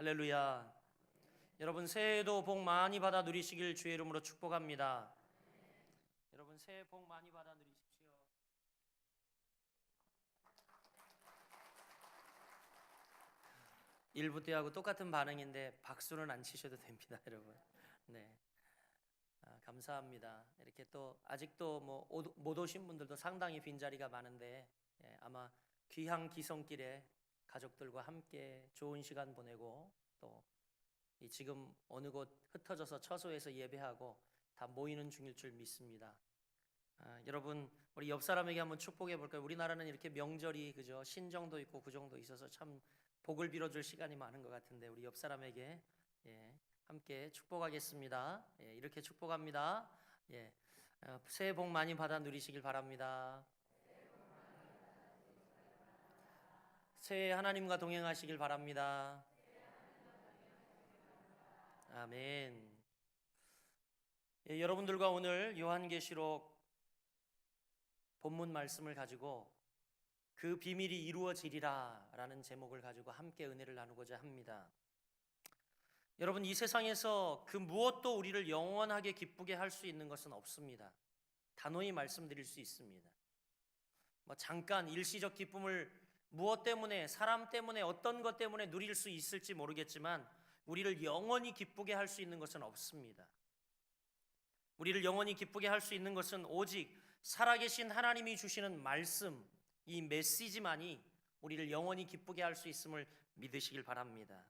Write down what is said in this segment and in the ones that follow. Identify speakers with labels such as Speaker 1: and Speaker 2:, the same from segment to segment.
Speaker 1: 할렐루야. 여러분 새해도 복 많이 받아 누리시길 주의 이름으로 축복합니다. 여러분 새해 복 많이 받아 누리십시오. 일부 때하고 똑같은 반응인데 박수는 안 치셔도 됩니다, 여러분. 네, 감사합니다. 이렇게 또 아직도 못 오신 분들도 상당히 빈자리가 많은데 아마 귀향 귀성길에 가족들과 함께 좋은 시간 보내고 또 지금 어느 곳 흩어져서 처소에서 예배하고 다 모이는 중일 줄 믿습니다. 여러분 우리 옆 사람에게 한번 축복해 볼까요? 우리나라는 이렇게 명절이 그죠? 신정도 있고 구정도 있어서 참 복을 빌어줄 시간이 많은 것 같은데 우리 옆 사람에게 함께 축복하겠습니다. 이렇게 축복합니다. 새해 복 많이 받아 누리시길 바랍니다. 새해 하나님과 동행하시길 바랍니다. 아멘. 여러분들과 오늘 요한계시록 본문 말씀을 가지고 그 비밀이 이루어지리라 라는 제목을 가지고 함께 은혜를 나누고자 합니다. 여러분 이 세상에서 그 무엇도 우리를 영원하게 기쁘게 할 수 있는 것은 없습니다. 단호히 말씀드릴 수 있습니다. 잠깐 일시적 기쁨을 무엇 때문에 사람 때문에 어떤 것 때문에 누릴 수 있을지 모르겠지만 우리를 영원히 기쁘게 할 수 있는 것은 없습니다. 우리를 영원히 기쁘게 할 수 있는 것은 오직 살아계신 하나님이 주시는 말씀, 이 메시지만이 우리를 영원히 기쁘게 할 수 있음을 믿으시길 바랍니다.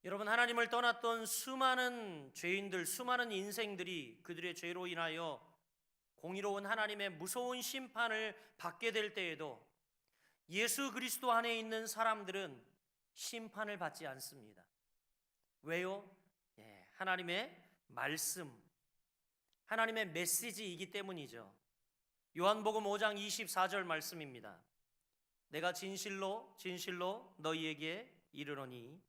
Speaker 1: 여러분 하나님을 떠났던 수많은 죄인들, 수많은 인생들이 그들의 죄로 인하여 공의로운 하나님의 무서운 심판을 받게 될 때에도 예수 그리스도 안에 있는 사람들은 심판을 받지 않습니다. 왜요? 하나님의 말씀, 하나님의 메시지이기 때문이죠. 요한복음 5장 24절 말씀입니다. 내가 진실로 진실로 너희에게 이르노니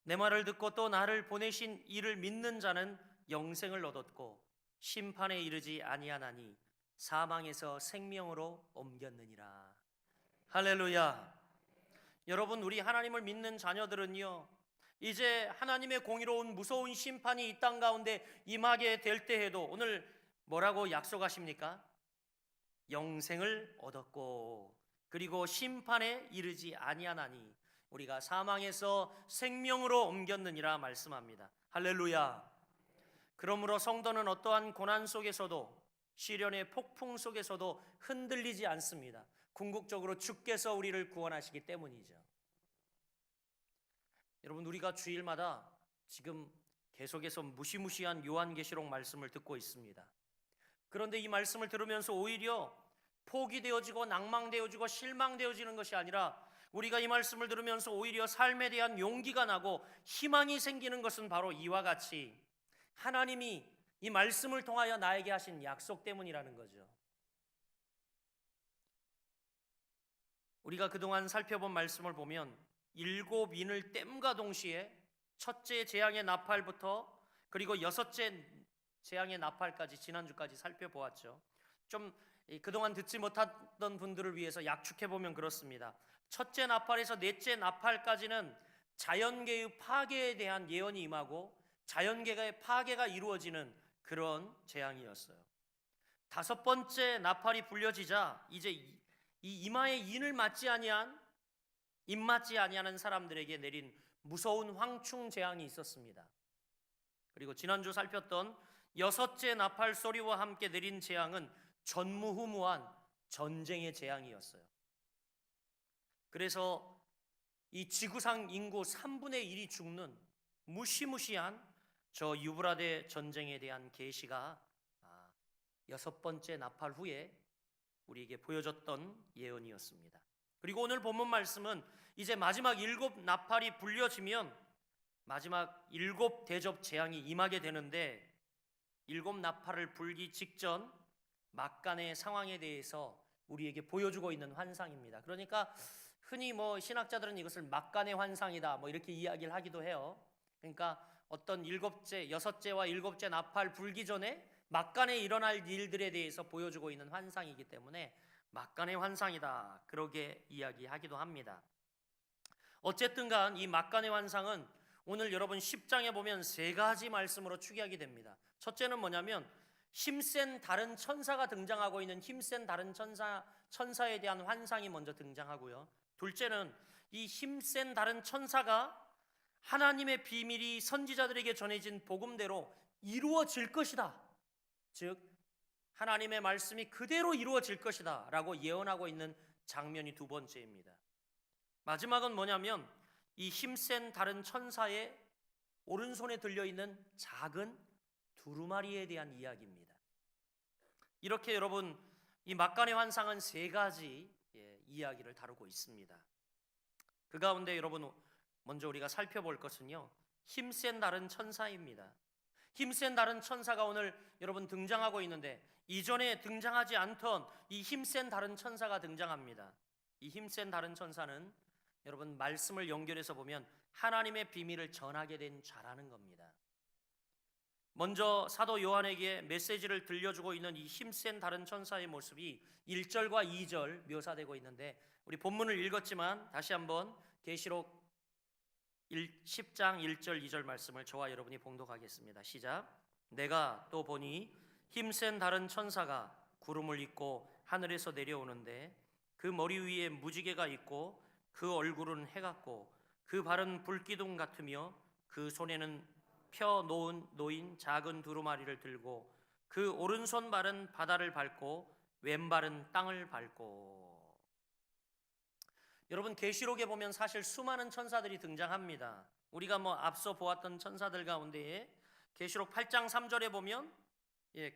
Speaker 1: 내 말을 듣고 또 나를 보내신 이를 믿는 자는 영생을 얻었고 심판에 이르지 아니하나니 사망에서 생명으로 옮겼느니라. 할렐루야. 여러분 우리 하나님을 믿는 자녀들은요 이제 하나님의 공의로운 무서운 심판이 이 땅 가운데 임하게 될 때에도 오늘 뭐라고 약속하십니까? 영생을 얻었고 그리고 심판에 이르지 아니하나니 우리가 사망에서 생명으로 옮겼느니라 말씀합니다. 할렐루야. 그러므로 성도는 어떠한 고난 속에서도 시련의 폭풍 속에서도 흔들리지 않습니다. 궁극적으로 주께서 우리를 구원하시기 때문이죠. 여러분 우리가 주일마다 지금 계속해서 무시무시한 요한계시록 말씀을 듣고 있습니다. 그런데 이 말씀을 들으면서 오히려 포기되어지고 낭망되어지고 실망되어지는 것이 아니라 우리가 이 말씀을 들으면서 오히려 삶에 대한 용기가 나고 희망이 생기는 것은 바로 이와 같이 하나님이 이 말씀을 통하여 나에게 하신 약속 때문이라는 거죠. 우리가 그동안 살펴본 말씀을 보면 7인을 땜과 동시에 첫째 재앙의 나팔부터 그리고 6째 재앙의 나팔까지 지난주까지 살펴보았죠. 좀 그동안 듣지 못했던 분들을 위해서 약축해보면 그렇습니다. 첫째 나팔에서 넷째 나팔까지는 자연계의 파괴에 대한 예언이 임하고 자연계의 파괴가 이루어지는 그런 재앙이었어요. 5번째 나팔이 불려지자 이제 이 이마에 인을 맞지 아니한 입맞지 아니하는 사람들에게 내린 무서운 황충 재앙이 있었습니다. 그리고 지난주 살폈던 6째 나팔 소리와 함께 내린 재앙은 전무후무한 전쟁의 재앙이었어요. 그래서 이 지구상 인구 3분의 1이 죽는 무시무시한 저 유브라데 전쟁에 대한 계시가 6번째 나팔 후에 우리에게 보여줬던 예언이었습니다. 그리고 오늘 본문 말씀은 이제 마지막 7 나팔이 불려지면 마지막 7 대접 재앙이 임하게 되는데 7 나팔을 불기 직전 막간의 상황에 대해서 우리에게 보여주고 있는 환상입니다. 그러니까 흔히 신학자들은 이것을 막간의 환상이다 이렇게 이야기를 하기도 해요. 그러니까 어떤 7째, 6째와 7째 나팔 불기 전에 막간에 일어날 일들에 대해서 보여주고 있는 환상이기 때문에 막간의 환상이다 그렇게 이야기하기도 합니다. 어쨌든 간 이 막간의 환상은 오늘 여러분 10장에 보면 세 가지 말씀으로 추기하게 됩니다. 첫째는 뭐냐면 힘센 다른 천사가 등장하고 있는 힘센 다른 천사에 대한 환상이 먼저 등장하고요. 둘째는 이 힘센 다른 천사가 하나님의 비밀이 선지자들에게 전해진 복음대로 이루어질 것이다. 즉 하나님의 말씀이 그대로 이루어질 것이다 라고 예언하고 있는 장면이 두 번째입니다. 마지막은 뭐냐면 이 힘센 다른 천사의 오른손에 들려있는 작은 두루마리에 대한 이야기입니다. 이렇게 여러분 이 막간의 환상은 세 가지 이야기를 다루고 있습니다. 그 가운데 여러분 먼저 우리가 살펴볼 것은요, 힘센 다른 천사입니다. 힘센 다른 천사가 오늘 여러분 등장하고 있는데 이전에 등장하지 않던 이 힘센 다른 천사가 등장합니다. 이 힘센 다른 천사는 여러분 말씀을 연결해서 보면 하나님의 비밀을 전하게 된 자라는 겁니다. 먼저 사도 요한에게 메시지를 들려주고 있는 이 힘센 다른 천사의 모습이 1절과 2절 묘사되고 있는데 우리 본문을 읽었지만 다시 한번 계시록 10장 1절 2절 말씀을 저와 여러분이 봉독하겠습니다. 시작. 내가 또 보니 힘센 다른 천사가 구름을 입고 하늘에서 내려오는데 그 머리 위에 무지개가 있고 그 얼굴은 해 같고 그 발은 불기둥 같으며 그 손에는 펴 놓인 작은 두루마리를 들고 그 오른손 발은 바다를 밟고 왼발은 땅을 밟고. 여러분 계시록에 보면 사실 수많은 천사들이 등장합니다. 우리가 앞서 보았던 천사들 가운데에 계시록 8장 3절에 보면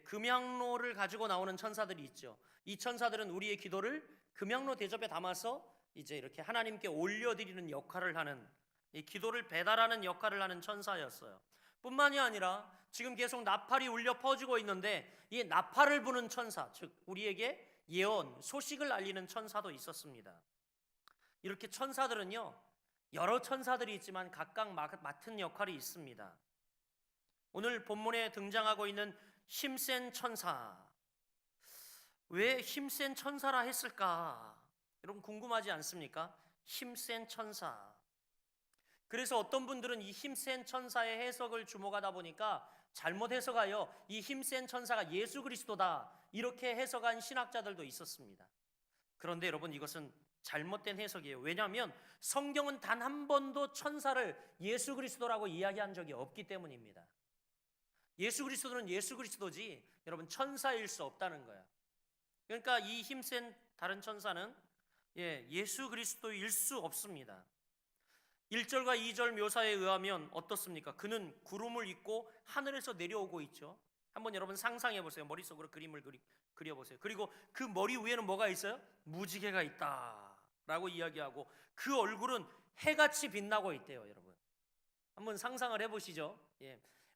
Speaker 1: 금양로를 가지고 나오는 천사들이 있죠. 이 천사들은 우리의 기도를 금양로 대접에 담아서 이제 이렇게 하나님께 올려드리는 역할을 하는, 이 기도를 배달하는 역할을 하는 천사였어요. 뿐만이 아니라 지금 계속 나팔이 울려 퍼지고 있는데 이 나팔을 부는 천사, 즉 우리에게 예언, 소식을 알리는 천사도 있었습니다. 이렇게 천사들은요, 여러 천사들이 있지만 각각 맡은 역할이 있습니다. 오늘 본문에 등장하고 있는 힘센 천사, 왜 힘센 천사라 했을까? 여러분 궁금하지 않습니까? 힘센 천사. 그래서 어떤 분들은 이 힘센 천사의 해석을 주목하다 보니까 잘못 해석하여 이 힘센 천사가 예수 그리스도다 이렇게 해석한 신학자들도 있었습니다. 그런데 여러분 이것은 잘못된 해석이에요. 왜냐하면 성경은 단 한 번도 천사를 예수 그리스도라고 이야기한 적이 없기 때문입니다. 예수 그리스도는 예수 그리스도지 여러분 천사일 수 없다는 거야. 그러니까 이 힘센 다른 천사는 예수 그리스도일 수 없습니다. 1절과 2절 묘사에 의하면 어떻습니까? 그는 구름을 입고 하늘에서 내려오고 있죠. 한번 여러분 상상해 보세요. 머릿속으로 그림을 그려보세요. 그리고 그 머리 위에는 뭐가 있어요? 무지개가 있다 라고 이야기하고 그 얼굴은 해같이 빛나고 있대요. 여러분 한번 상상을 해보시죠.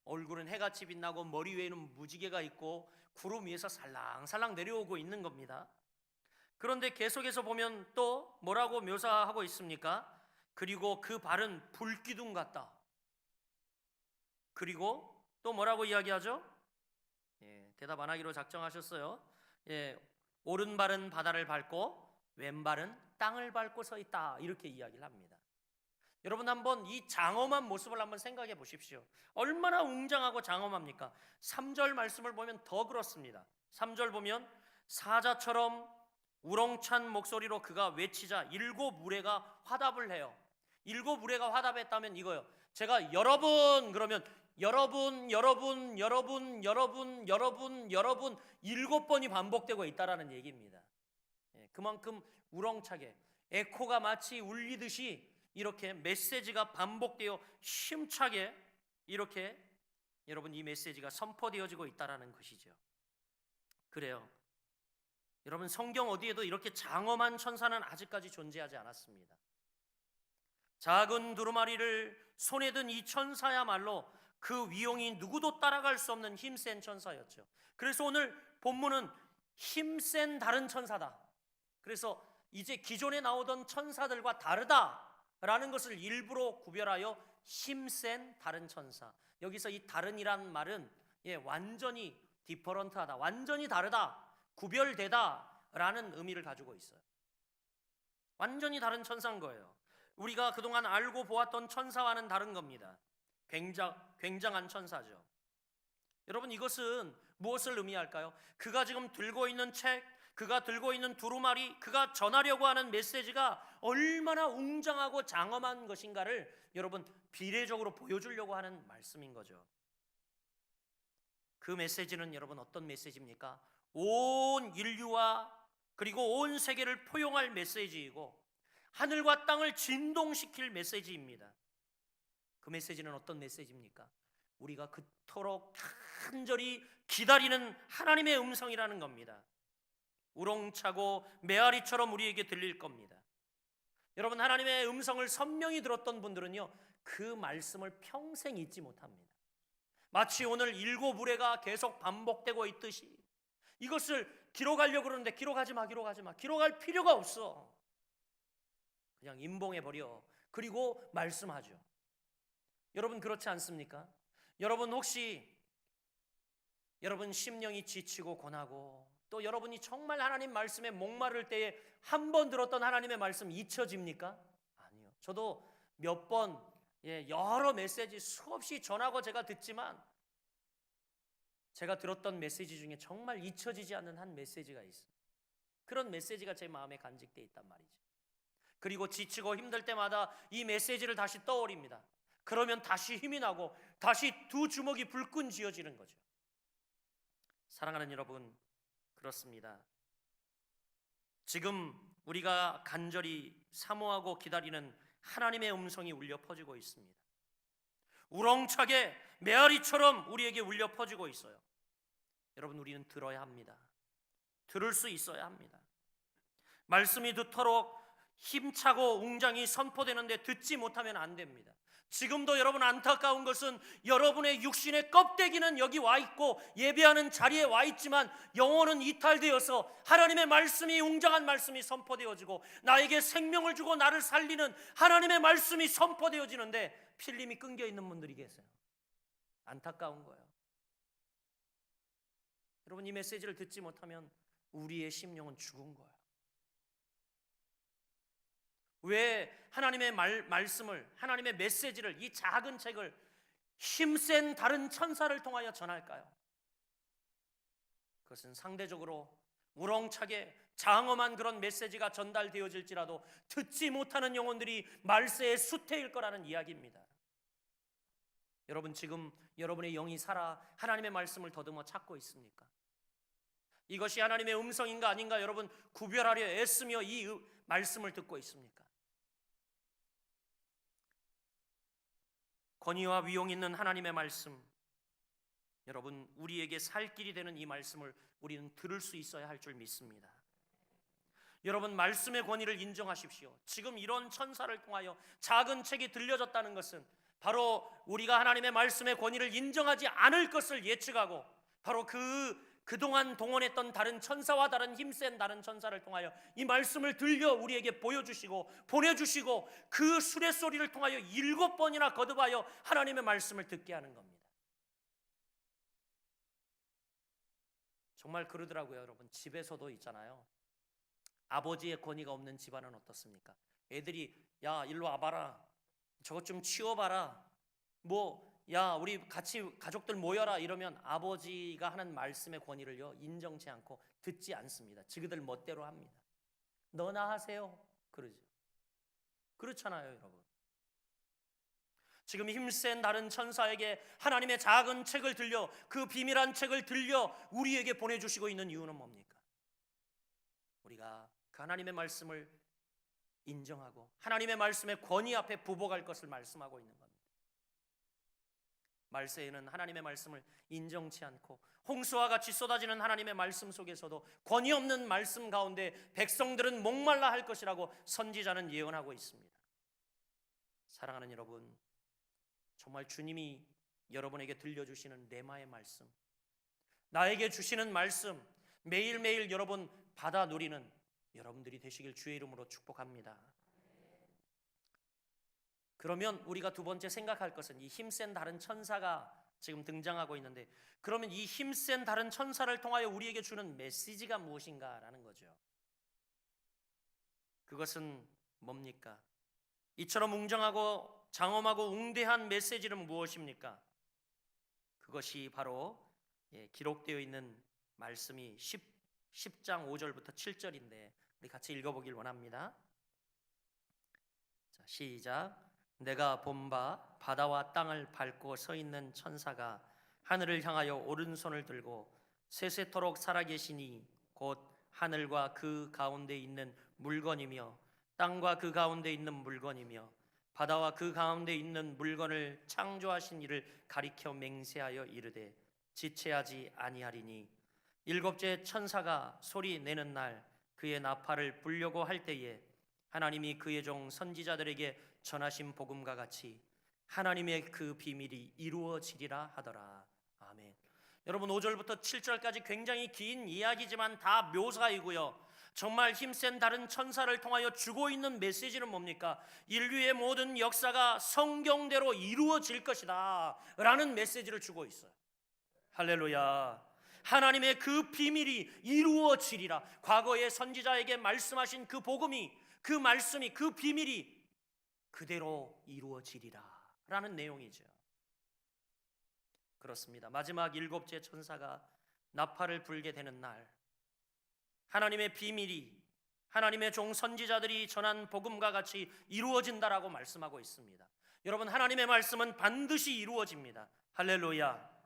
Speaker 1: 얼굴은 해같이 빛나고 머리 위에는 무지개가 있고 구름 위에서 살랑살랑 내려오고 있는 겁니다. 그런데 계속해서 보면 또 뭐라고 묘사하고 있습니까? 그리고 그 발은 불기둥 같다. 그리고 또 뭐라고 이야기하죠? 대답 안 하기로 작정하셨어요. 오른발은 바다를 밟고 왼발은 땅을 밟고 서 있다 이렇게 이야기를 합니다. 여러분 한번 이 장엄한 모습을 한번 생각해 보십시오. 얼마나 웅장하고 장엄합니까? 3절 말씀을 보면 더 그렇습니다. 3절 보면 사자처럼 우렁찬 목소리로 그가 외치자 일곱 무리가 화답을 해요. 일곱 무리가 화답했다면 이거요. 제가 여러분 그러면 여러분 일곱 번이 반복되고 있다라는 얘기입니다. 그만큼 우렁차게 에코가 마치 울리듯이 이렇게 메시지가 반복되어 힘차게 이렇게 여러분 이 메시지가 선포되어지고 있다라는 것이죠. 그래요. 여러분 성경 어디에도 이렇게 장엄한 천사는 아직까지 존재하지 않았습니다. 작은 두루마리를 손에 든 이 천사야말로 그 위용이 누구도 따라갈 수 없는 힘센 천사였죠. 그래서 오늘 본문은 힘센 다른 천사다. 그래서 이제 기존에 나오던 천사들과 다르다라는 것을 일부러 구별하여 힘센 다른 천사. 여기서 이 다른이란 말은 완전히 디퍼런트하다, 완전히 다르다, 구별되다라는 의미를 가지고 있어요. 완전히 다른 천사인 거예요. 우리가 그동안 알고 보았던 천사와는 다른 겁니다. 굉장한 천사죠. 여러분, 이것은 무엇을 의미할까요? 그가 지금 들고 있는 책, 그가 들고 있는 두루마리, 그가 전하려고 하는 메시지가 얼마나 웅장하고 장엄한 것인가를 여러분 비례적으로 보여주려고 하는 말씀인 거죠. 그 메시지는 여러분 어떤 메시지입니까? 온 인류와 그리고 온 세계를 포용할 메시지이고 하늘과 땅을 진동시킬 메시지입니다. 그 메시지는 어떤 메시지입니까? 우리가 그토록 간절히 기다리는 하나님의 음성이라는 겁니다. 우렁차고 메아리처럼 우리에게 들릴 겁니다. 여러분, 하나님의 음성을 선명히 들었던 분들은요, 그 말씀을 평생 잊지 못합니다. 마치 오늘 7우레가 계속 반복되고 있듯이 이것을 기록하려고 그러는데 기록하지 마. 기록할 필요가 없어. 그냥 임봉해버려. 그리고 말씀하죠. 여러분, 그렇지 않습니까? 여러분, 혹시 여러분 심령이 지치고 고나고 또 여러분이 정말 하나님 말씀에 목마를 때에 한 번 들었던 하나님의 말씀 잊혀집니까? 아니요. 저도 몇 번 여러 메시지 수없이 전하고 제가 듣지만 제가 들었던 메시지 중에 정말 잊혀지지 않는 한 메시지가 있어요. 그런 메시지가 제 마음에 간직되어 있단 말이죠. 그리고 지치고 힘들 때마다 이 메시지를 다시 떠올립니다. 그러면 다시 힘이 나고 다시 두 주먹이 불끈 쥐어지는 거죠. 사랑하는 여러분, 그렇습니다. 지금 우리가 간절히 사모하고 기다리는 하나님의 음성이 울려 퍼지고 있습니다. 우렁차게 메아리처럼 우리에게 울려 퍼지고 있어요. 여러분, 우리는 들어야 합니다. 들을 수 있어야 합니다. 말씀이 그토록 힘차고 웅장히 선포되는데 듣지 못하면 안 됩니다. 지금도 여러분 안타까운 것은 여러분의 육신의 껍데기는 여기 와 있고 예배하는 자리에 와 있지만 영혼은 이탈되어서 하나님의 말씀이, 웅장한 말씀이 선포되어지고 나에게 생명을 주고 나를 살리는 하나님의 말씀이 선포되어지는데 필름이 끊겨 있는 분들이 계세요. 안타까운 거예요. 여러분, 이 메시지를 듣지 못하면 우리의 심령은 죽은 거예요. 왜 하나님의 말씀을, 하나님의 메시지를, 이 작은 책을 힘센 다른 천사를 통하여 전할까요? 그것은 상대적으로 우렁차게 장엄한 그런 메시지가 전달되어질지라도 듣지 못하는 영혼들이 말세의 수태일 거라는 이야기입니다. 여러분, 지금 여러분의 영이 살아 하나님의 말씀을 더듬어 찾고 있습니까? 이것이 하나님의 음성인가 아닌가 여러분 구별하려 애쓰며 이 말씀을 듣고 있습니까? 권위와 위용 있는 하나님의 말씀, 여러분, 우리에게 살 길이 되는 이 말씀을 우리는 들을 수 있어야 할 줄 믿습니다. 여러분, 말씀의 권위를 인정하십시오. 지금 이런 천사를 통하여 작은 책이 들려졌다는 것은 바로 우리가 하나님의 말씀의 권위를 인정하지 않을 것을 예측하고 바로 그동안 동원했던 다른 천사와 다른 힘센 다른 천사를 통하여 이 말씀을 들려 우리에게 보여주시고 보내주시고 그 수레소리를 통하여 7번이나 거듭하여 하나님의 말씀을 듣게 하는 겁니다. 정말 그러더라고요. 여러분, 집에서도 있잖아요. 아버지의 권위가 없는 집안은 어떻습니까? 애들이 야 일로 와봐라, 저것 좀 치워봐라, 야 우리 같이 가족들 모여라 이러면 아버지가 하는 말씀의 권위를요 인정치 않고 듣지 않습니다. 지그들 멋대로 합니다. 너나 하세요 그러죠. 그렇잖아요. 여러분, 지금 힘센 다른 천사에게 하나님의 작은 책을 들려 그 비밀한 책을 들려 우리에게 보내주시고 있는 이유는 뭡니까? 우리가 그 하나님의 말씀을 인정하고 하나님의 말씀의 권위 앞에 부복할 것을 말씀하고 있는 겁니다. 말세에는 하나님의 말씀을 인정치 않고 홍수와 같이 쏟아지는 하나님의 말씀 속에서도 권위 없는 말씀 가운데 백성들은 목말라 할 것이라고 선지자는 예언하고 있습니다. 사랑하는 여러분, 정말 주님이 여러분에게 들려주시는 레마의 말씀, 나에게 주시는 말씀 매일매일 여러분 받아 누리는 여러분들이 되시길 주의 이름으로 축복합니다. 그러면 우리가 두 번째 생각할 것은 이 힘센 다른 천사가 지금 등장하고 있는데 그러면 이 힘센 다른 천사를 통하여 우리에게 주는 메시지가 무엇인가라는 거죠. 그것은 뭡니까? 이처럼 웅장하고 장엄하고 웅대한 메시지는 무엇입니까? 그것이 바로 기록되어 있는 말씀이 10장 5절부터 7절인데 우리 같이 읽어보길 원합니다. 자, 시작. 내가 본 바 바다와 땅을 밟고 서 있는 천사가 하늘을 향하여 오른손을 들고 세세토록 살아계시니 곧 하늘과 그 가운데 있는 물건이며 땅과 그 가운데 있는 물건이며 바다와 그 가운데 있는 물건을 창조하신 이를 가리켜 맹세하여 이르되 지체하지 아니하리니 일곱째 천사가 소리 내는 날 그의 나팔을 불려고 할 때에 하나님이 그의 종 선지자들에게 전하신 복음과 같이 하나님의 그 비밀이 이루어지리라 하더라. 아멘. 여러분 5절부터 7절까지 굉장히 긴 이야기지만 다 묘사이고요. 정말 힘센 다른 천사를 통하여 주고 있는 메시지는 뭡니까? 인류의 모든 역사가 성경대로 이루어질 것이다 라는 메시지를 주고 있어요. 할렐루야. 하나님의 그 비밀이 이루어지리라. 과거의 선지자에게 말씀하신 그 복음이, 그 말씀이, 그 비밀이 그대로 이루어지리라 라는 내용이죠. 그렇습니다. 마지막 일곱째 천사가 나팔을 불게 되는 날 하나님의 비밀이 하나님의 종 선지자들이 전한 복음과 같이 이루어진다라고 말씀하고 있습니다. 여러분 하나님의 말씀은 반드시 이루어집니다. 할렐루야.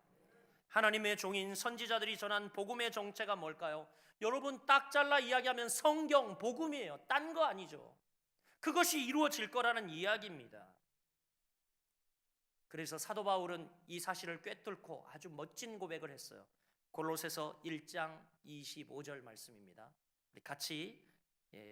Speaker 1: 하나님의 종인 선지자들이 전한 복음의 정체가 뭘까요? 여러분 딱 잘라 이야기하면 성경, 복음이에요. 딴 거 아니죠. 그것이 이루어질 거라는 이야기입니다. 그래서 사도 바울은 이 사실을 꿰뚫고 아주 멋진 고백을 했어요. 골로새서 1장 25절 말씀입니다. 같이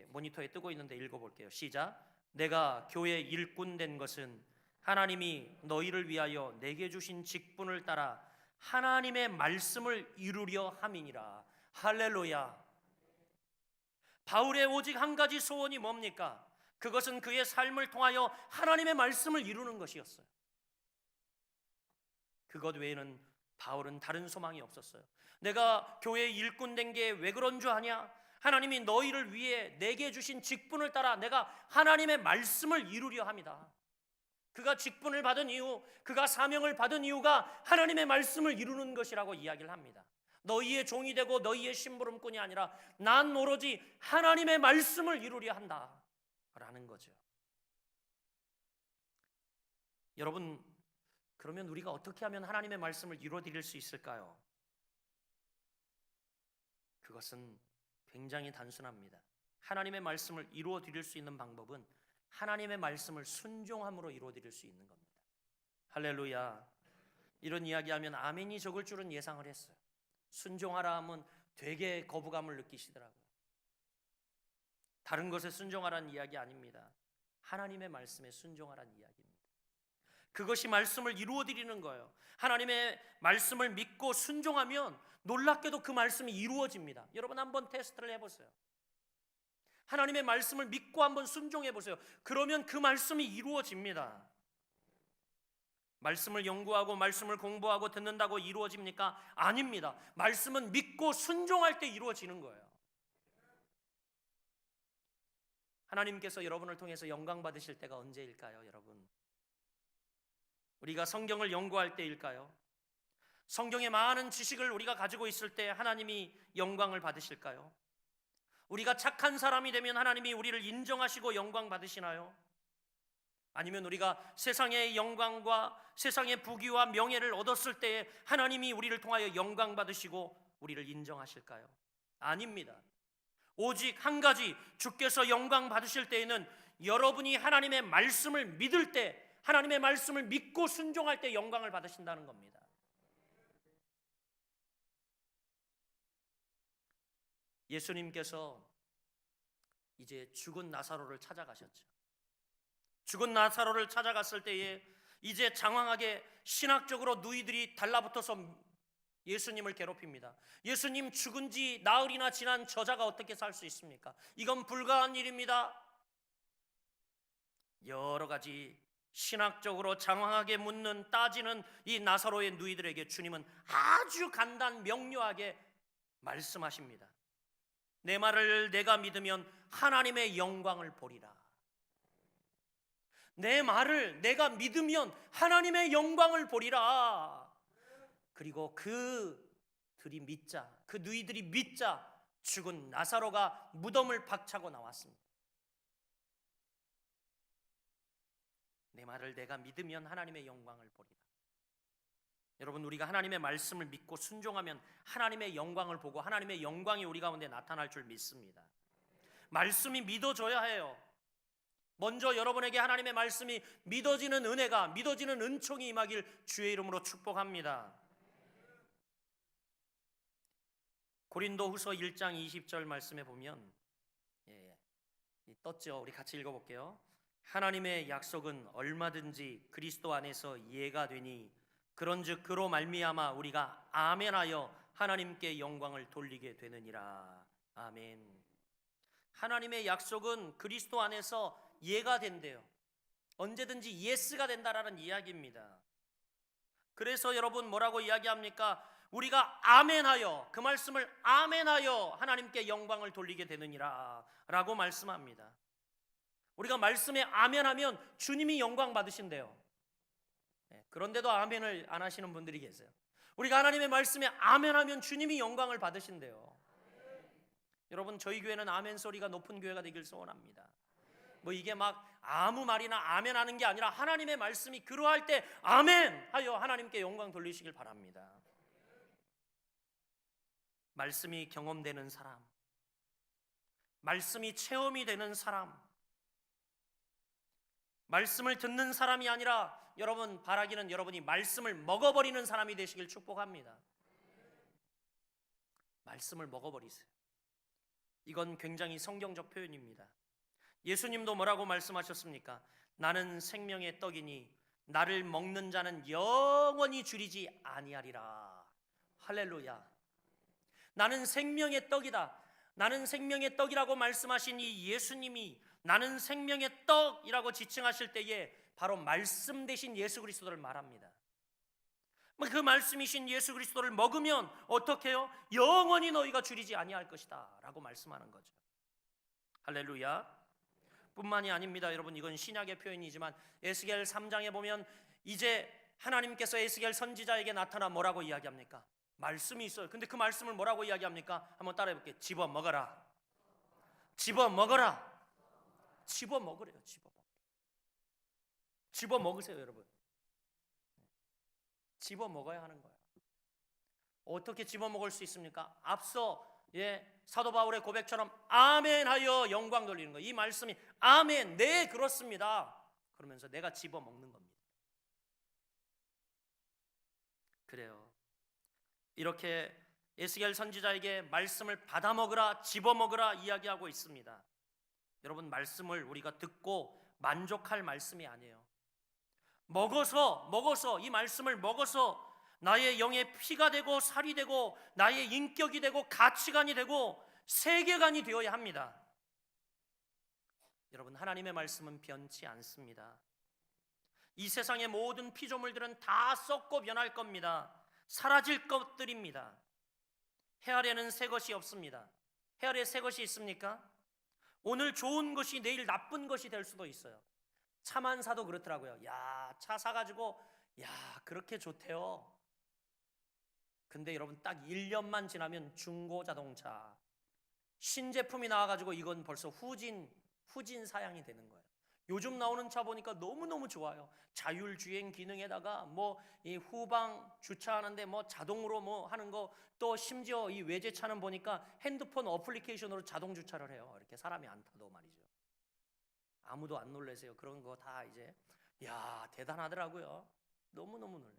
Speaker 1: 모니터에 뜨고 있는데 읽어볼게요. 시작. 내가 교회 일꾼 된 것은 하나님이 너희를 위하여 내게 주신 직분을 따라 하나님의 말씀을 이루려 함이니라. 할렐루야. 바울의 오직 한 가지 소원이 뭡니까? 그것은 그의 삶을 통하여 하나님의 말씀을 이루는 것이었어요. 그것 외에는 바울은 다른 소망이 없었어요. 내가 교회의 일꾼 된 게 왜 그런 줄 아냐? 하나님이 너희를 위해 내게 주신 직분을 따라 내가 하나님의 말씀을 이루려 합니다. 그가 직분을 받은 이유, 그가 사명을 받은 이유가 하나님의 말씀을 이루는 것이라고 이야기를 합니다. 너희의 종이 되고 너희의 심부름꾼이 아니라 난 오로지 하나님의 말씀을 이루려 한다 라는 거죠. 여러분, 그러면 우리가 어떻게 하면 하나님의 말씀을 이루어드릴 수 있을까요? 그것은 굉장히 단순합니다. 하나님의 말씀을 이루어드릴 수 있는 방법은 하나님의 말씀을 순종함으로 이루어드릴 수 있는 겁니다. 할렐루야. 이런 이야기하면 아멘이 적을 줄은 예상을 했어요. 순종하라 하면 되게 거부감을 느끼시더라고요. 다른 것에 순종하라는 이야기 아닙니다. 하나님의 말씀에 순종하라는 이야기입니다. 그것이 말씀을 이루어드리는 거예요. 하나님의 말씀을 믿고 순종하면 놀랍게도 그 말씀이 이루어집니다. 여러분 한번 테스트를 해보세요. 하나님의 말씀을 믿고 한번 순종해 보세요. 그러면 그 말씀이 이루어집니다. 말씀을 연구하고 말씀을 공부하고 듣는다고 이루어집니까? 아닙니다. 말씀은 믿고 순종할 때 이루어지는 거예요. 하나님께서 여러분을 통해서 영광 받으실 때가 언제일까요, 여러분? 우리가 성경을 연구할 때일까요? 성경의 많은 지식을 우리가 가지고 있을 때 하나님이 영광을 받으실까요? 우리가 착한 사람이 되면 하나님이 우리를 인정하시고 영광 받으시나요? 아니면 우리가 세상의 영광과 세상의 부귀와 명예를 얻었을 때에 하나님이 우리를 통하여 영광 받으시고 우리를 인정하실까요? 아닙니다. 오직 한 가지, 주께서 영광 받으실 때에는 여러분이 하나님의 말씀을 믿을 때, 하나님의 말씀을 믿고 순종할 때 영광을 받으신다는 겁니다. 예수님께서 이제 죽은 나사로를 찾아가셨죠. 죽은 나사로를 찾아갔을 때에 이제 장황하게 신학적으로 누이들이 달라붙어서 예수님을 괴롭힙니다. 예수님 죽은 지 나흘이나 지난 저자가 어떻게 살 수 있습니까? 이건 불가한 일입니다. 여러 가지 신학적으로 장황하게 묻는 따지는 이 나사로의 누이들에게 주님은 아주 간단 명료하게 말씀하십니다. 내 말을 내가 믿으면 하나님의 영광을 보리라. 내 말을 내가 믿으면 하나님의 영광을 보리라. 그리고 그들이 믿자, 그 누이들이 믿자 죽은 나사로가 무덤을 박차고 나왔습니다. 내 말을 내가 믿으면 하나님의 영광을 보리라. 여러분, 우리가 하나님의 말씀을 믿고 순종하면 하나님의 영광을 보고 하나님의 영광이 우리 가운데 나타날 줄 믿습니다. 말씀이 믿어져야 해요. 먼저 여러분에게 하나님의 말씀이 믿어지는 은혜가, 믿어지는 은총이 임하길 주의 이름으로 축복합니다. 고린도후서 1장 20절 말씀에 보면 떴죠. 우리 같이 읽어볼게요. 하나님의 약속은 얼마든지 그리스도 안에서 이해가 되니 그런즉 그로 말미암아 우리가 아멘하여 하나님께 영광을 돌리게 되느니라. 아멘. 하나님의 약속은 그리스도 안에서 이해가 된대요. 언제든지 예스가 된다라는 이야기입니다. 그래서 여러분 뭐라고 이야기합니까? 우리가 아멘하여, 그 말씀을 아멘하여 하나님께 영광을 돌리게 되느니라 라고 말씀합니다. 우리가 말씀에 아멘하면 주님이 영광 받으신대요. 그런데도 아멘을 안 하시는 분들이 계세요. 우리가 하나님의 말씀에 아멘하면 주님이 영광을 받으신대요. 여러분, 저희 교회는 아멘 소리가 높은 교회가 되길 소원합니다. 뭐 이게 막 아무 말이나 아멘하는 게 아니라 하나님의 말씀이 그러할 때 아멘하여 하나님께 영광 돌리시길 바랍니다. 말씀이 경험되는 사람, 말씀이 체험이 되는 사람, 말씀을 듣는 사람이 아니라 여러분 바라기는 여러분이 말씀을 먹어버리는 사람이 되시길 축복합니다. 말씀을 먹어버리세요. 이건 굉장히 성경적 표현입니다. 예수님도 뭐라고 말씀하셨습니까? 나는 생명의 떡이니 나를 먹는 자는 영원히 줄이지 아니하리라. 할렐루야. 나는 생명의 떡이다. 나는 생명의 떡이라고 말씀하신 이 예수님이 나는 생명의 떡이라고 지칭하실 때에 바로 말씀 되신 예수 그리스도를 말합니다. 그 말씀이신 예수 그리스도를 먹으면 어떻게 해요? 영원히 너희가 줄이지 아니할 것이다 라고 말씀하는 거죠. 할렐루야. 뿐만이 아닙니다. 여러분, 이건 신약의 표현이지만 에스겔 3장에 보면 이제 하나님께서 에스겔 선지자에게 나타나 뭐라고 이야기합니까? 말씀이 있어요. 근데 그 말씀을 뭐라고 이야기합니까? 한번 따라해 볼게요. 집어 먹어라. 집어 먹어라. 집어 먹으래요. 집어 먹으세요, 여러분. 집어 먹어야 하는 거예요. 어떻게 집어 먹을 수 있습니까? 앞서 사도 바울의 고백처럼 아멘하여 영광 돌리는 거예요. 이 말씀이 아멘, 네 그렇습니다 그러면서 내가 집어 먹는 겁니다. 그래요. 이렇게 에스겔 선지자에게 말씀을 받아 먹으라, 집어 먹으라 이야기하고 있습니다. 여러분, 말씀을 우리가 듣고 만족할 말씀이 아니에요. 먹어서 이 말씀을 먹어서 나의 영의 피가 되고 살이 되고 나의 인격이 되고 가치관이 되고 세계관이 되어야 합니다. 여러분, 하나님의 말씀은 변치 않습니다. 이 세상의 모든 피조물들은 다 썩고 변할 겁니다. 사라질 것들입니다. 해 아래는 새 것이 없습니다. 해 아래 새 것이 있습니까? 오늘 좋은 것이 내일 나쁜 것이 될 수도 있어요. 차만 사도 그렇더라고요. 야, 차 사가지고 그렇게 좋대요. 근데 여러분, 딱 1년만 지나면 중고 자동차 신제품이 나와가지고 이건 벌써 후진 사양이 되는 거예요. 요즘 나오는 차 보니까 너무너무 좋아요. 자율주행 기능에다가 뭐 이 후방 주차하는데 뭐 자동으로 뭐 하는 거, 또 심지어 이 외제차는 보니까 핸드폰 어플리케이션으로 자동 주차를 해요. 이렇게 사람이 안 타도 말이죠. 아무도 안 놀라세요. 그런 거 다 이제 대단하더라고요. 너무너무 놀라요.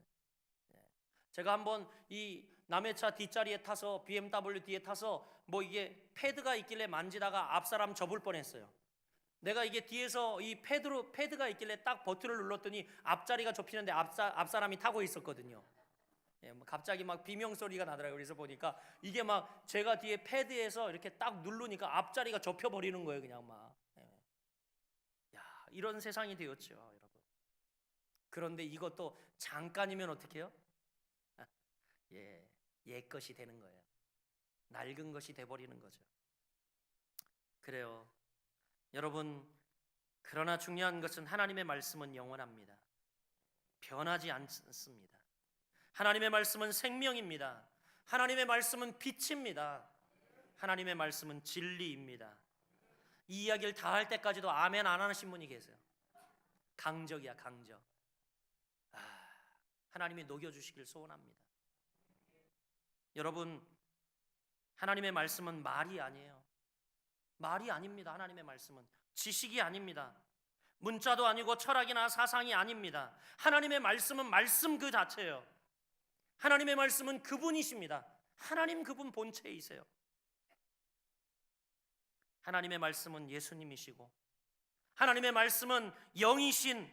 Speaker 1: 제가 한번 이 남의 차 뒷자리에 타서 BMW 뒤에 타서 뭐 이게 패드가 있길래 만지다가 앞사람 접을 뻔했어요. 내가 이게 뒤에서 이 패드가 있길래 딱 버튼을 눌렀더니 앞자리가 접히는데 앞사람이 타고 있었거든요. 갑자기 막 비명 소리가 나더라고요. 그래서 보니까 이게 막 제가 뒤에 패드에서 이렇게 딱 누르니까 앞자리가 접혀버리는 거예요. 그냥 막. 이런 세상이 되었죠, 여러분. 그런데 이것도 잠깐이면 어떻게 해요? 옛 것이 되는 거예요. 낡은 것이 돼버리는 거죠. 그래요. 여러분, 그러나 중요한 것은 하나님의 말씀은 영원합니다. 변하지 않습니다. 하나님의 말씀은 생명입니다. 하나님의 말씀은 빛입니다. 하나님의 말씀은 진리입니다. 이 이야기를 다 할 때까지도 아멘 안 하신 분이 계세요. 강적이야, 강적. 하나님이 녹여주시길 소원합니다. 여러분, 하나님의 말씀은 말이 아니에요. 말이 아닙니다. 하나님의 말씀은 지식이 아닙니다. 문자도 아니고 철학이나 사상이 아닙니다. 하나님의 말씀은 말씀 그 자체예요. 하나님의 말씀은 그분이십니다. 하나님 그분 본체이세요. 하나님의 말씀은 예수님이시고, 하나님의 말씀은 영이신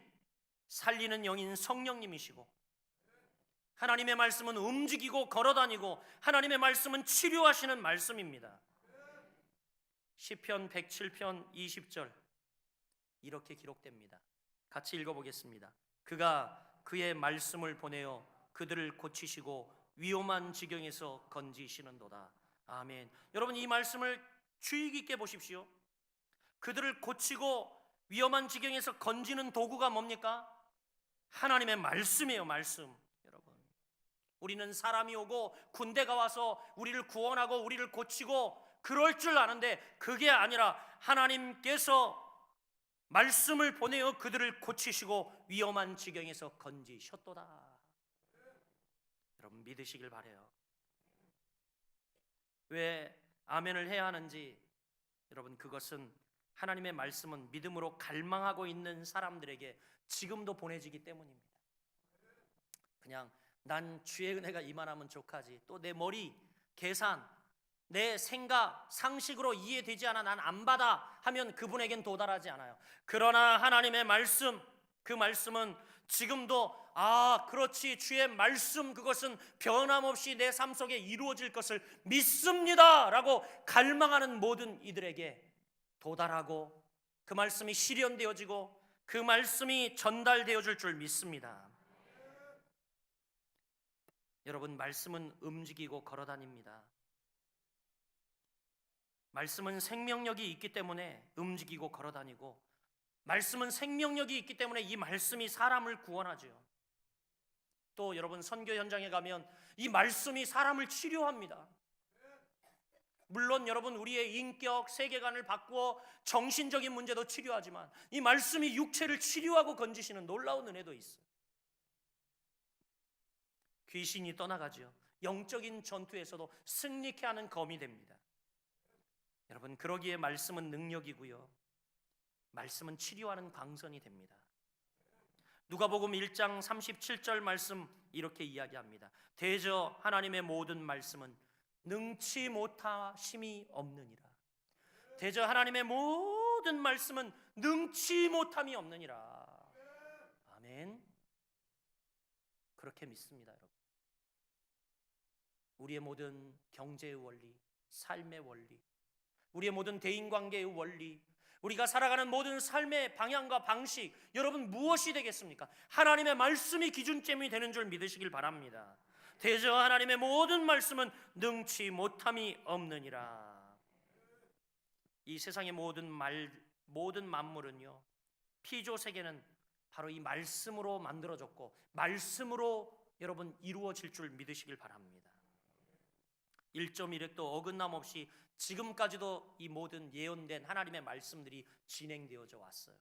Speaker 1: 살리는 영인 성령님이시고, 하나님의 말씀은 움직이고 걸어다니고, 하나님의 말씀은 치료하시는 말씀입니다. 시편 107편 20절 이렇게 기록됩니다. 같이 읽어보겠습니다. 그가 그의 말씀을 보내어 그들을 고치시고 위험한 지경에서 건지시는도다. 아멘. 여러분, 이 말씀을 주의 깊게 보십시오. 그들을 고치고 위험한 지경에서 건지는 도구가 뭡니까? 하나님의 말씀이에요. 말씀. 여러분, 우리는 사람이 오고 군대가 와서 우리를 구원하고 우리를 고치고 그럴 줄 아는데, 그게 아니라 하나님께서 말씀을 보내어 그들을 고치시고 위험한 지경에서 건지셨도다. 여러분, 믿으시길 바라요. 왜 아멘을 해야 하는지, 여러분, 그것은 하나님의 말씀은 믿음으로 갈망하고 있는 사람들에게 지금도 보내지기 때문입니다. 그냥 난 주의 은혜가 이만하면 족하지, 또 내 머리 계산, 내 생각, 상식으로 이해되지 않아 난 안 받아 하면 그분에겐 도달하지 않아요. 그러나 하나님의 말씀, 그 말씀은 지금도 그렇지, 주의 말씀 그것은 변함없이 내 삶 속에 이루어질 것을 믿습니다 라고 갈망하는 모든 이들에게 도달하고, 그 말씀이 실현되어지고 그 말씀이 전달되어질 줄 믿습니다. 여러분, 말씀은 움직이고 걸어다닙니다. 말씀은 생명력이 있기 때문에 움직이고 걸어다니고, 말씀은 생명력이 있기 때문에 이 말씀이 사람을 구원하죠. 또 여러분, 선교 현장에 가면 이 말씀이 사람을 치료합니다. 물론 여러분, 우리의 인격, 세계관을 바꾸어 정신적인 문제도 치료하지만 이 말씀이 육체를 치료하고 건지시는 놀라운 은혜도 있어요. 귀신이 떠나가죠. 영적인 전투에서도 승리케 하는 검이 됩니다. 여러분, 그러기에 말씀은 능력이고요, 말씀은 치료하는 광선이 됩니다. 누가복음 1장 37절 말씀 이렇게 이야기합니다. 대저 하나님의 모든 말씀은 능치 못하심이 없느니라. 대저 하나님의 모든 말씀은 능치 못함이 없느니라. 아멘. 그렇게 믿습니다. 여러분, 우리의 모든 경제의 원리, 삶의 원리, 우리의 모든 대인관계의 원리, 우리가 살아가는 모든 삶의 방향과 방식, 여러분 무엇이 되겠습니까? 하나님의 말씀이 기준점이 되는 줄 믿으시길 바랍니다. 대저 하나님의 모든 말씀은 능치 못함이 없느니라. 이 세상의 모든 만물은요, 피조 세계는 바로 이 말씀으로 만들어졌고 말씀으로 여러분 이루어질 줄 믿으시길 바랍니다. 1.1획도 어긋남 없이 지금까지도 이 모든 예언된 하나님의 말씀들이 진행되어져 왔어요.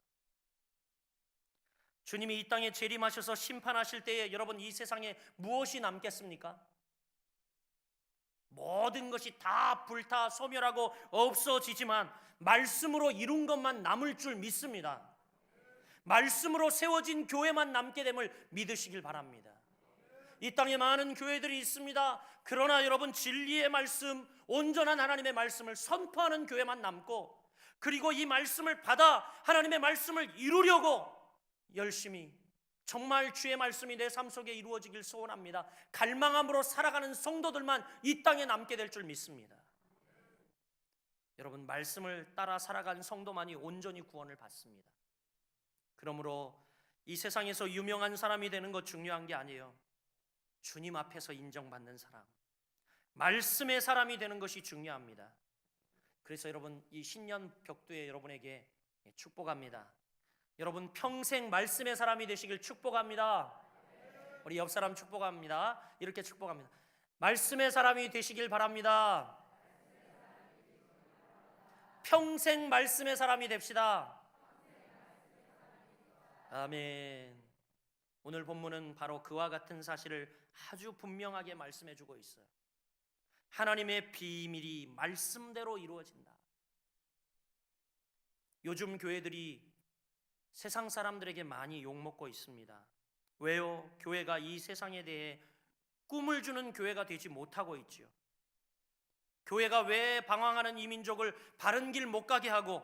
Speaker 1: 주님이 이 땅에 재림하셔서 심판하실 때에 여러분, 이 세상에 무엇이 남겠습니까? 모든 것이 다 불타 소멸하고 없어지지만 말씀으로 이룬 것만 남을 줄 믿습니다. 말씀으로 세워진 교회만 남게 됨을 믿으시길 바랍니다. 이 땅에 많은 교회들이 있습니다. 그러나 여러분, 진리의 말씀, 온전한 하나님의 말씀을 선포하는 교회만 남고, 그리고 이 말씀을 받아 하나님의 말씀을 이루려고 열심히, 정말 주의 말씀이 내 삶 속에 이루어지길 소원합니다. 갈망함으로 살아가는 성도들만 이 땅에 남게 될 줄 믿습니다. 여러분, 말씀을 따라 살아간 성도만이 온전히 구원을 받습니다. 그러므로 이 세상에서 유명한 사람이 되는 것 중요한 게 아니에요. 주님 앞에서 인정받는 사람, 말씀의 사람이 되는 것이 중요합니다. 그래서 여러분, 이 신년 벽두에 여러분에게 축복합니다. 여러분 평생 말씀의 사람이 되시길 축복합니다. 우리 옆 사람 축복합니다. 이렇게 축복합니다. 말씀의 사람이 되시길 바랍니다. 평생 말씀의 사람이 됩시다. 아멘. 오늘 본문은 바로 그와 같은 사실을 아주 분명하게 말씀해 주고 있어요. 하나님의 비밀이 말씀대로 이루어진다. 요즘 교회들이 세상 사람들에게 많이 욕먹고 있습니다. 왜요? 교회가 이 세상에 대해 꿈을 주는 교회가 되지 못하고 있지요. 교회가 왜 방황하는 이 민족을 바른 길 못 가게 하고,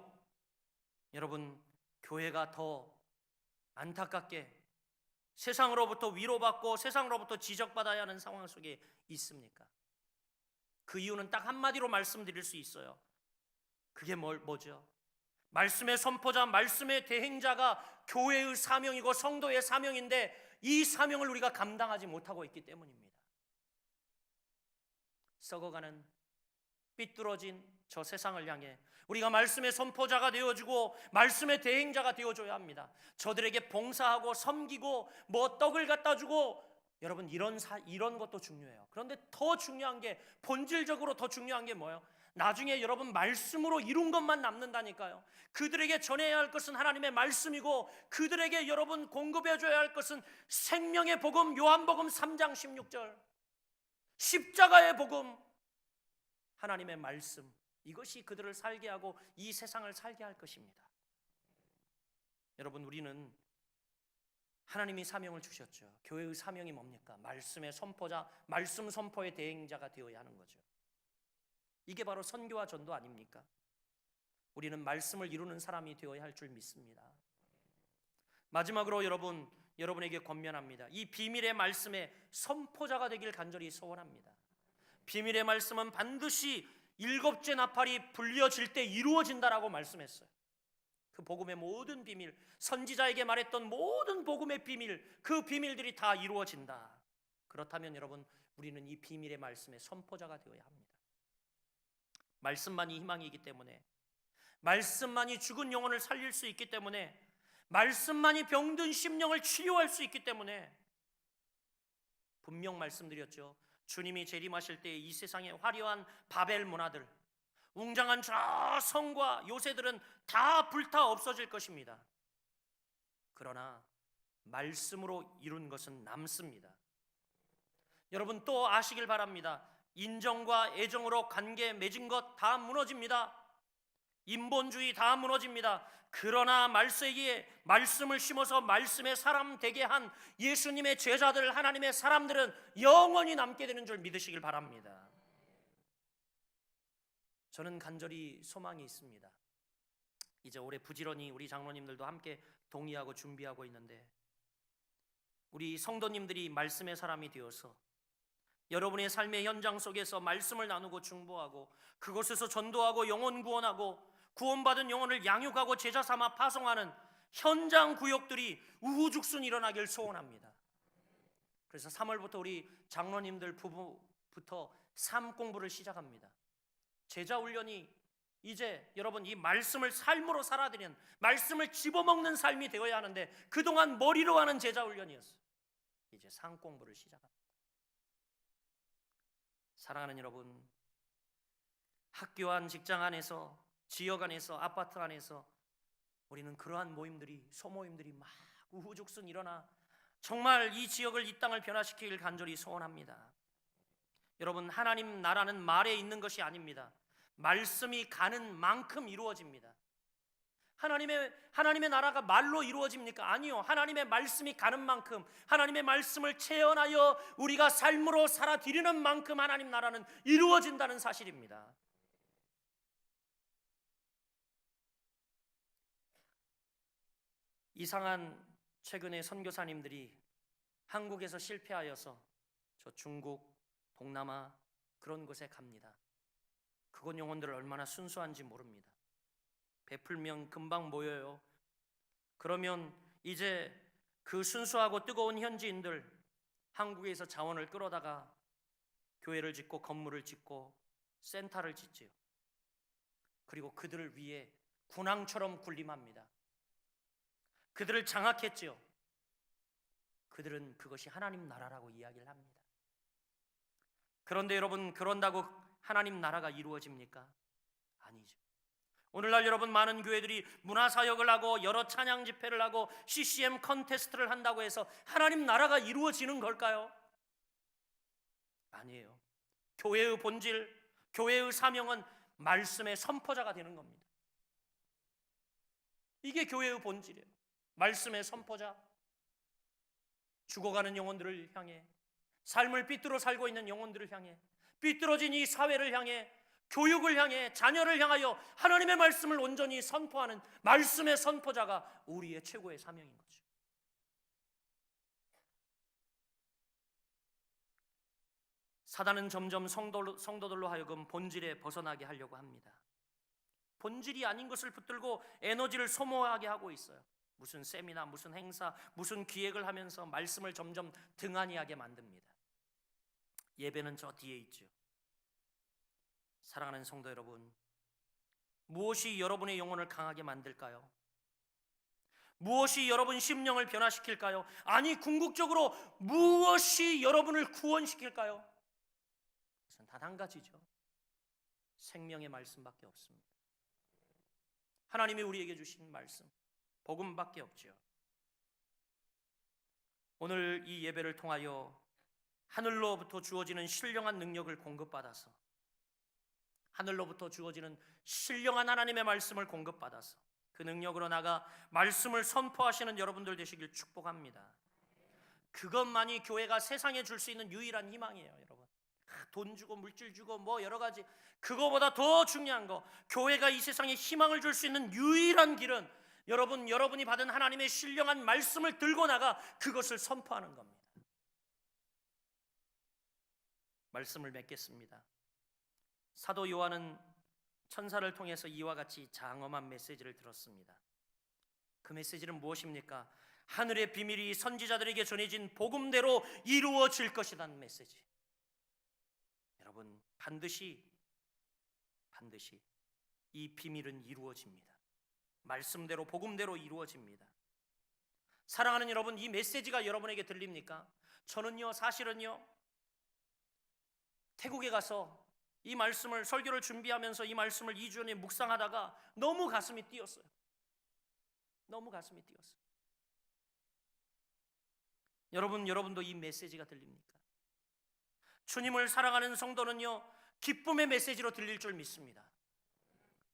Speaker 1: 여러분 교회가 더 안타깝게 세상으로부터 위로받고 세상으로부터 지적받아야 하는 상황 속에 있습니까? 그 이유는 딱 한마디로 말씀드릴 수 있어요. 그게 뭐죠? 말씀의 선포자, 말씀의 대행자가 교회의 사명이고 성도의 사명인데 이 사명을 우리가 감당하지 못하고 있기 때문입니다. 썩어가는 삐뚤어진 저 세상을 향해 우리가 말씀의 선포자가 되어주고 말씀의 대행자가 되어줘야 합니다. 저들에게 봉사하고 섬기고 뭐 떡을 갖다 주고, 여러분 이런 것도 중요해요. 그런데 더 중요한 게, 본질적으로 더 중요한 게 뭐예요? 나중에 여러분 말씀으로 이룬 것만 남는다니까요. 그들에게 전해야 할 것은 하나님의 말씀이고 그들에게 여러분 공급해 줘야 할 것은 생명의 복음, 요한복음 3장 16절 십자가의 복음, 하나님의 말씀, 이것이 그들을 살게 하고 이 세상을 살게 할 것입니다. 여러분 우리는 하나님이 사명을 주셨죠. 교회의 사명이 뭡니까? 말씀의 선포자, 말씀 선포의 대행자가 되어야 하는 거죠. 이게 바로 선교와 전도 아닙니까? 우리는 말씀을 이루는 사람이 되어야 할 줄 믿습니다. 마지막으로 여러분에게 권면합니다. 이 비밀의 말씀의 선포자가 되길 간절히 소원합니다. 비밀의 말씀은 반드시 7째 나팔이 불려질 때 이루어진다라고 말씀했어요. 그 복음의 모든 비밀, 선지자에게 말했던 모든 복음의 비밀, 그 비밀들이 다 이루어진다. 그렇다면 여러분 우리는 이 비밀의 말씀의 선포자가 되어야 합니다. 말씀만이 희망이기 때문에, 말씀만이 죽은 영혼을 살릴 수 있기 때문에, 말씀만이 병든 심령을 치료할 수 있기 때문에 분명 말씀드렸죠. 주님이 재림하실 때 이 세상의 화려한 바벨 문화들, 웅장한 저 성과 요새들은 다 불타 없어질 것입니다. 그러나 말씀으로 이룬 것은 남습니다. 여러분 또 아시길 바랍니다. 인정과 애정으로 관계 맺은 것 다 무너집니다. 인본주의 다 무너집니다. 그러나 말씀을 심어서 말씀의 사람 되게 한 예수님의 제자들, 하나님의 사람들은 영원히 남게 되는 줄 믿으시길 바랍니다. 저는 간절히 소망이 있습니다. 이제 올해 부지런히 우리 장로님들도 함께 동의하고 준비하고 있는데, 우리 성도님들이 말씀의 사람이 되어서 여러분의 삶의 현장 속에서 말씀을 나누고 중보하고 그곳에서 전도하고 영혼 구원하고 구원받은 영혼을 양육하고 제자 삼아 파송하는 현장 구역들이 우후죽순 일어나길 소원합니다. 그래서 3월부터 우리 장로님들 부부부터 삶 공부를 시작합니다. 제자 훈련이 이제 여러분 이 말씀을 삶으로 살아들이는, 말씀을 집어먹는 삶이 되어야 하는데 그동안 머리로 하는 제자 훈련이었어요. 이제 삶 공부를 시작합니다. 사랑하는 여러분, 학교 안, 직장 안에서, 지역 안에서, 아파트 안에서 우리는 그러한 모임들이, 소모임들이 막 우후죽순 일어나 정말 이 지역을, 이 땅을 변화시키길 간절히 소원합니다. 여러분 하나님 나라는 말에 있는 것이 아닙니다. 말씀이 가는 만큼 이루어집니다. 하나님의 나라가 말로 이루어집니까? 아니요. 하나님의 말씀이 가는 만큼, 하나님의 말씀을 체현하여 우리가 삶으로 살아드리는 만큼 하나님 나라는 이루어진다는 사실입니다. 이상한 최근에 선교사님들이 한국에서 실패하여서 저 중국, 동남아 그런 곳에 갑니다. 그곳 영혼들을 얼마나 순수한지 모릅니다. 베풀면 금방 모여요. 그러면 이제 그 순수하고 뜨거운 현지인들, 한국에서 자원을 끌어다가 교회를 짓고 건물을 짓고 센터를 짓지요. 그리고 그들을 위해 군왕처럼 군림합니다. 그들을 장악했지요. 그들은 그것이 하나님 나라라고 이야기를 합니다. 그런데 여러분, 그런다고 하나님 나라가 이루어집니까? 아니죠. 오늘날 여러분, 많은 교회들이 문화사역을 하고 여러 찬양 집회를 하고 CCM 컨테스트를 한다고 해서 하나님 나라가 이루어지는 걸까요? 아니에요. 교회의 본질, 교회의 사명은 말씀의 선포자가 되는 겁니다. 이게 교회의 본질이에요. 말씀의 선포자. 죽어가는 영혼들을 향해, 삶을 삐뚤어 살고 있는 영혼들을 향해, 삐뚤어진 이 사회를 향해, 교육을 향해, 자녀를 향하여 하나님의 말씀을 온전히 선포하는 말씀의 선포자가 우리의 최고의 사명인 거죠. 사단은 점점 성도들로 하여금 본질에 벗어나게 하려고 합니다. 본질이 아닌 것을 붙들고 에너지를 소모하게 하고 있어요. 무슨 세미나, 무슨 행사, 무슨 기획을 하면서 말씀을 점점 등한히 하게 만듭니다. 예배는 저 뒤에 있죠. 사랑하는 성도 여러분, 무엇이 여러분의 영혼을 강하게 만들까요? 무엇이 여러분 심령을 변화시킬까요? 아니, 궁극적으로 무엇이 여러분을 구원시킬까요? 그것은 단 한 가지죠. 생명의 말씀밖에 없습니다. 하나님이 우리에게 주신 말씀, 복음밖에 없죠. 오늘 이 예배를 통하여 하늘로부터 주어지는 신령한 능력을 공급받아서, 하늘로부터 주어지는 신령한 하나님의 말씀을 공급받아서 그 능력으로 나가 말씀을 선포하시는 여러분들 되시길 축복합니다. 그것만이 교회가 세상에 줄 수 있는 유일한 희망이에요. 여러분, 돈 주고 물질 주고 뭐 여러 가지, 그거보다 더 중요한 거, 교회가 이 세상에 희망을 줄 수 있는 유일한 길은 여러분이 받은 하나님의 신령한 말씀을 들고 나가 그것을 선포하는 겁니다. 말씀을 맺겠습니다. 사도 요한은 천사를 통해서 이와 같이 장엄한 메시지를 들었습니다. 그 메시지는 무엇입니까? 하늘의 비밀이 선지자들에게 전해진 복음대로 이루어질 것이라는 메시지. 여러분, 반드시 이 비밀은 이루어집니다. 말씀대로, 복음대로 이루어집니다. 사랑하는 여러분, 이 메시지가 여러분에게 들립니까? 저는요, 사실은요, 태국에 가서 이 말씀을, 설교를 준비하면서 이 말씀을 2주 전에 묵상하다가 너무 가슴이 뛰었어요. 너무 가슴이 뛰었어요. 여러분도 이 메시지가 들립니까? 주님을 사랑하는 성도는요, 기쁨의 메시지로 들릴 줄 믿습니다.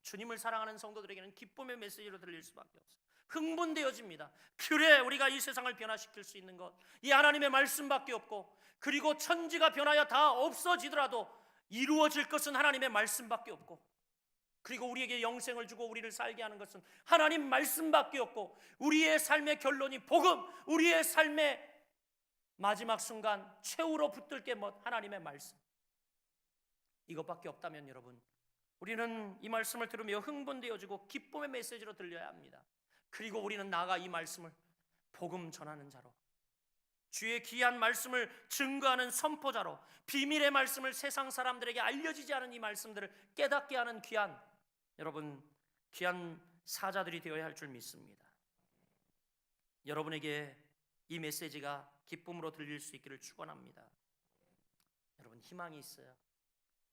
Speaker 1: 주님을 사랑하는 성도들에게는 기쁨의 메시지로 들릴 수밖에 없어요. 흥분되어집니다. 그래, 우리가 이 세상을 변화시킬 수 있는 것, 이 하나님의 말씀밖에 없고, 그리고 천지가 변하여 다 없어지더라도 이루어질 것은 하나님의 말씀밖에 없고, 그리고 우리에게 영생을 주고 우리를 살게 하는 것은 하나님 말씀밖에 없고, 우리의 삶의 결론이 복음, 우리의 삶의 마지막 순간 최후로 붙들 게 뭐 하나님의 말씀, 이것밖에 없다면 여러분, 우리는 이 말씀을 들으며 흥분되어지고 기쁨의 메시지로 들려야 합니다. 그리고 우리는 나아가 이 말씀을 복음 전하는 자로, 주의 귀한 말씀을 증거하는 선포자로, 비밀의 말씀을 세상 사람들에게 알려지지 않은 이 말씀들을 깨닫게 하는 귀한 사자들이 되어야 할 줄 믿습니다. 여러분에게 이 메시지가 기쁨으로 들릴 수 있기를 축원합니다. 여러분, 희망이 있어요.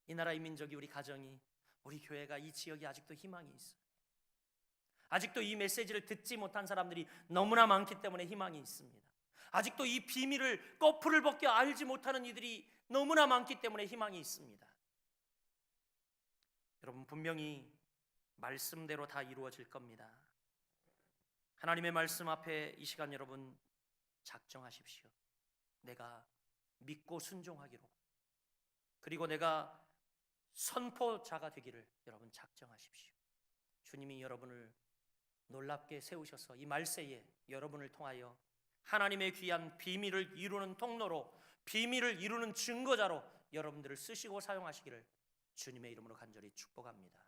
Speaker 1: 이 나라, 이 민족이, 우리 가정이, 우리 교회가, 이 지역이 아직도 희망이 있어요. 아직도 이 메시지를 듣지 못한 사람들이 너무나 많기 때문에 희망이 있습니다. 아직도 이 비밀을, 거풀을 벗겨 알지 못하는 이들이 너무나 많기 때문에 희망이 있습니다. 여러분, 분명히 말씀대로 다 이루어질 겁니다. 하나님의 말씀 앞에 이 시간 여러분 작정하십시오. 내가 믿고 순종하기로, 그리고 내가 선포자가 되기를 여러분 작정하십시오. 주님이 여러분을 놀랍게 세우셔서 이 말세에 여러분을 통하여 하나님의 귀한 비밀을 이루는 통로로, 비밀을 이루는 증거자로 여러분들을 쓰시고 사용하시기를 주님의 이름으로 간절히 축복합니다.